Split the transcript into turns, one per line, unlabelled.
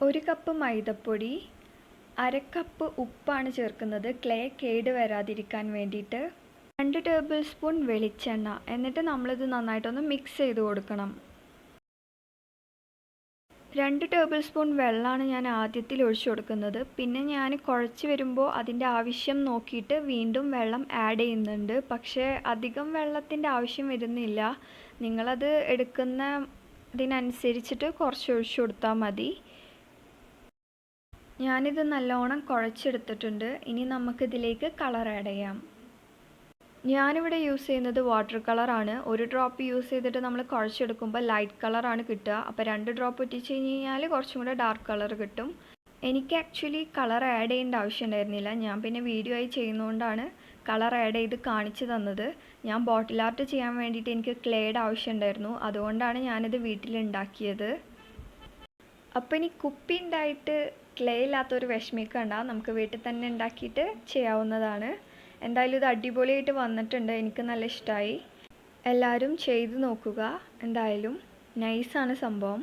1 cup മൈദപ്പൊടി, 1/2 cup ഉപ്പാണ് ചേർക്കുന്നത് ക്ലേ കേട് വരാതിരിക്കാൻ വേണ്ടിയിട്ട്. 2 ടേബിൾ സ്പൂൺ വെളിച്ചെണ്ണ. എന്നിട്ട് നമ്മളിത് നന്നായിട്ടൊന്ന് മിക്സ് ചെയ്ത് കൊടുക്കണം. 2 ടേബിൾ സ്പൂൺ വെള്ളമാണ് ഞാൻ ആദ്യത്തിൽ ഒഴിച്ചു കൊടുക്കുന്നത്. പിന്നെ ഞാൻ കുഴച്ച് വരുമ്പോൾ അതിൻ്റെ ആവശ്യം നോക്കിയിട്ട് വീണ്ടും വെള്ളം ആഡ് ചെയ്യുന്നുണ്ട്. പക്ഷേ അധികം വെള്ളത്തിൻ്റെ ആവശ്യം വരുന്നില്ല. നിങ്ങളത് എടുക്കുന്നതിനനുസരിച്ചിട്ട് കുറച്ച് ഒഴിച്ചു കൊടുത്താൽ മതി. ഞാനിത് നല്ലോണം കുഴച്ചെടുത്തിട്ടുണ്ട്. ഇനി നമുക്കിതിലേക്ക് കളർ ആഡ് ചെയ്യാം. ഞാനിവിടെ യൂസ് ചെയ്യുന്നത് വാട്ടർ കളറാണ്. 1 ഡ്രോപ്പ് യൂസ് ചെയ്തിട്ട് നമ്മൾ കുഴച്ചെടുക്കുമ്പോൾ ലൈറ്റ് കളറാണ് കിട്ടുക. അപ്പോൾ 2 ഡ്രോപ്പ് ഇട്ടിച്ച് കഴിഞ്ഞാൽ കുറച്ചും കൂടെ ഡാർക്ക് കളർ കിട്ടും. എനിക്ക് ആക്ച്വലി കളർ ആഡ് ചെയ്യേണ്ട ആവശ്യം ഉണ്ടായിരുന്നില്ല. ഞാൻ പിന്നെ വീഡിയോ ആയി ചെയ്യുന്നതുകൊണ്ടാണ് കളർ ആഡ് ചെയ്ത് കാണിച്ചു തന്നത്. ഞാൻ ബോട്ടിൽ ആർട്ട് ചെയ്യാൻ വേണ്ടിയിട്ട് എനിക്ക് ക്ലേയുടെ ആവശ്യം ഉണ്ടായിരുന്നു. അതുകൊണ്ടാണ് ഞാനിത് വീട്ടിലുണ്ടാക്കിയത്. അപ്പോൾ ഇനി കുപ്പി ഉണ്ടായിട്ട് ക്ലേ ഇല്ലാത്തൊരു വിഷമിക്കണ്ട. നമുക്ക് വീട്ടിൽ തന്നെ ഉണ്ടാക്കിയിട്ട് ചെയ്യാവുന്നതാണ്. എന്തായാലും ഇത് അടിപൊളിയായിട്ട് വന്നിട്ടുണ്ട്. എനിക്ക് നല്ല ഇഷ്ടമായി. എല്ലാവരും ചെയ്ത് നോക്കുക. എന്തായാലും നൈസാണ് സംഭവം.